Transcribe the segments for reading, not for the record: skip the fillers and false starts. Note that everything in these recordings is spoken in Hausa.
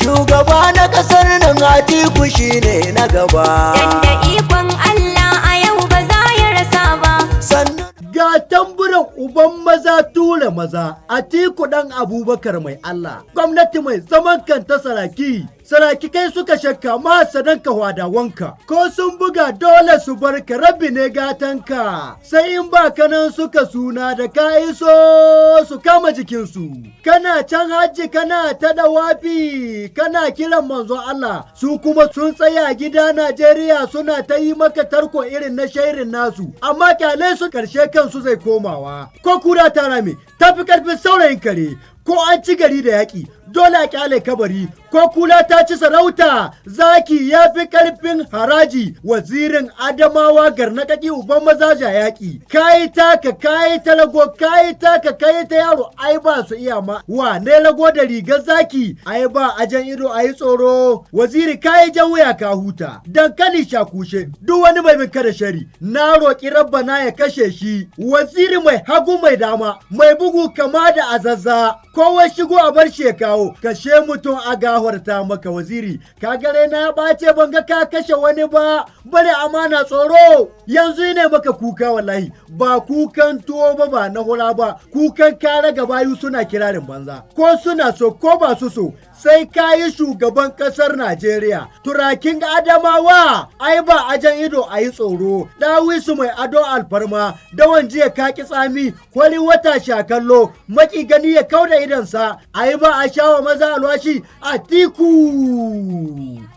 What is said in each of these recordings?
Shugaba na ƙasar nan Atiku shine na gaba. Dan da ikon Allah a yau ba za ya rasa ba. Sannan ga tamburan uban maza tura maza Atiku dan Abubakar mai Allah. Gwamnati mai zaman kanta saraki. Saraki kai suka shakka mahasadan ka wadawanka, ko sun buga dole su bar ka, rabi ne gatanka, sai in ba kanan suka suna da ka iso su kama jikinsu. Kana can hajji kana ta dawafi kana kiran manzon Allah, su kuma sun tsaya gida Najeriya suna ta yi maka tarko irin na shairin nasu, amma kyale su karshe kansu zai komawa. Ko kura ta rame tafi karfin saurayin kare, ko an ci gari da yaƙi dole a kyale kabari, ko kula ta ci sarauta zaki ya fi karfin haraji. Wazirin Adamawa Garnakaki uban maza yaƙi, kayi taka kayi ta lago, kayi taka kayi ta yaro, ai ba su iya ma wa ne lago da rigar zaki, ai ba ajan ido ayi tsoro. Waziri kayi jan wuya ka huta, dankali shakushe duk wani mai minka da shari, na roƙi rabbana ya kashe shi. Waziri mai hagu mai dama, mai bugu kama da azazza, kowa shigo a bar shi ya kawo, kashe mutum a gafarta maka. Waziri ka gare na ɓace ban ga ka kashe wani ba, bari amana tsoro. Yanzu ne maka kuka wallahi, ba kukan tuwo ba na hura ba, kukan kare gabayu suna kirarin banza, ko suna so ko ba su so sai ka yi shugaban ƙasar Najeriya. Turakin Adamawa ai ba ajan ido a yi tsoro, ɗawisu mai ado alfarma, dawan jiya kaki tsami, kwali wata shakallo, maki gani ya kauda idansa, ai ba a shawa maza alwashi. Atiku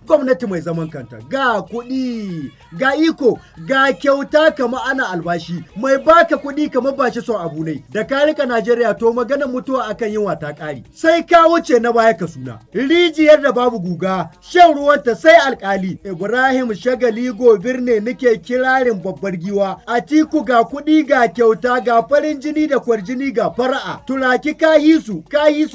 gwamnati mai zaman kanta, ga kuɗi ga iko ga kyauta kama ana albashi, mai baka kuɗi kama ba shi son abu ne. Da ka rika Najeriya to maganar mutuwa akan yin ta ƙari, sai ka wuce na baya ka suna. Rijiyar da babu guga shan ruwanta sai alkali. Ibrahim Shagali Gobir ne nake kirarin babbar giwa. Atiku ga kuɗi ga kyauta ga farin jini da kwarjini ga fara'a. Turaki ka yi su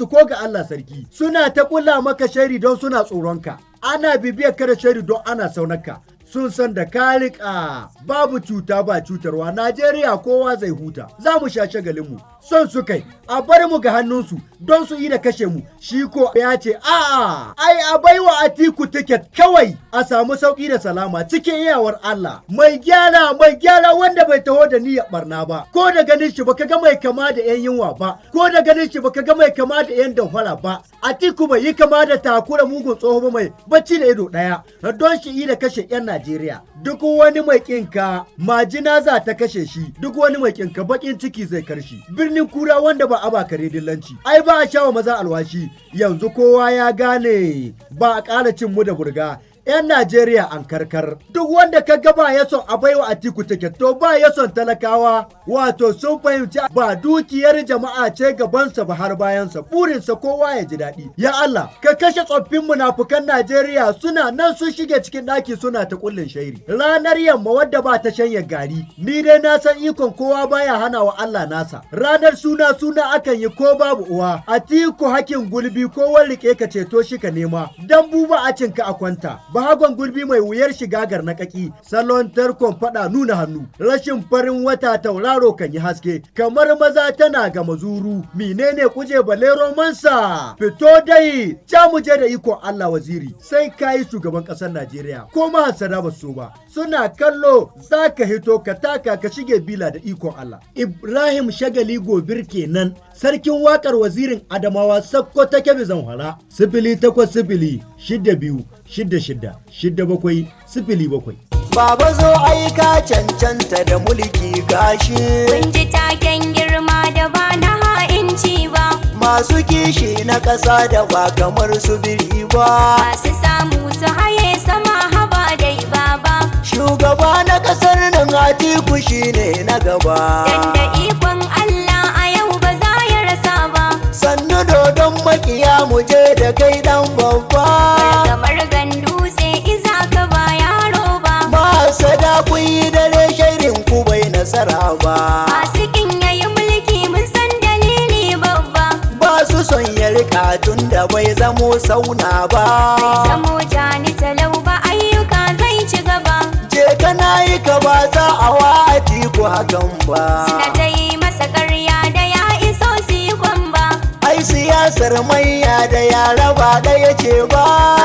ko ga Allah sarki. Suna ta kula maka shari don suna tsoronka, ana bibiyar ka da shari don ana saunaka. Sun san da ka riƙa babu cuta ba cutarwa, Najeriya kowa zai huta, za mu sha shagalinmu. Son su kai a bar mu ga hannunsu don su yi da kashe mu. Shi ko ya ce a'a ai a baiwa Atiku tiket kawai a samu sauƙi da salama cikin iyawar Allah. Mai gyara wanda bai taho da niyyar barna ba, ko da ganin shi baka ga mai kama da 'yan yunwa ba, ko da ganin shi baka ga mai kama da 'yan damfara ba. Atiku bai yi kama da takura mugun tsoho ba mai bacci da ido ɗaya don shi yi da kashe 'yan Najeriya. Duk wani mai kinka majina za ta kashe shi, duk wani mai kinka bakin ciki zai karshi. Birnin kura wanda ba a ba kare dillanci, ai ba a shawa maza alwashi. Yanzu kowa ya gane ba a ƙara cin mu da burga. 'Yan Najeriya an karkar, duk wanda ka ga ba ya son a baiwa Atiku tiket to ba ya son talakawa, wato sun fahimci ba dukiyar jama'a ce gabansa ba har bayansa, burinsa kowa ya ji daɗi. Ya Allah ka kashe tsoffin munafukan Najeriya, suna nan sun shige cikin ɗaki suna ta kullin shairi. Ranar yamma wadda ba ta shanya gari, ni dai na san ikon kowa baya hana wa Allah nasa. Ranar suna akan yi ko babu uwa. Atiku hakin gulbi ko rike ka ceto shi ka nema, dan buba a cinka a kwanta. Bahagon gulbi mai wuyar shiga Garnakaki, salon tarkon fada nuna hannu, rashin farin wata tauraro kan yi haske, kamar maza tana ga mazuru, menene kuje bale romansa. Fito dai ca mu je da iko Allah. Waziri sai kayi shugaban ƙasar Najeriya, ko mahasada ba so ba, suna kallo zaka hito ka taka ka shige bila da ikon Allah. Ibrahim Shagali Gobir kenan, sarkin wakar wazirin Adamawa Sokoto Kebbi Zamfara. 0800-62-66-67-07. Baba zo aika cancanta da mulki gashi. Kun ji taken girma da ba na ha'inci ba, Masu kishi na ƙasa da ba kamar su biri ba. masu samu su haye sama haba dai baba. Shugaba na ƙasar nan Atiku shine na gaba. Dan da ikon Allah a yau ba za ya rasa ba. Sannu dodon makiya mu je da kai dan babba. Kamar gandutse iza ka ba yaro ba. Masada kun yi dare shairin ku bai nasara ba. Masu kin yayi mulki mun san dalili babba. Ba su son ya rika tun da bai zamo sauna ba. Bai zamo jani talau ba, ayyuka zai ci gaba. Je kana yi ka ba za a wa Atiku hakan ba. Suna ta yi masa ƙarya da ya iso su yi kwamba. Ai siyasa kasar manya da yara ba ɗaya ce ba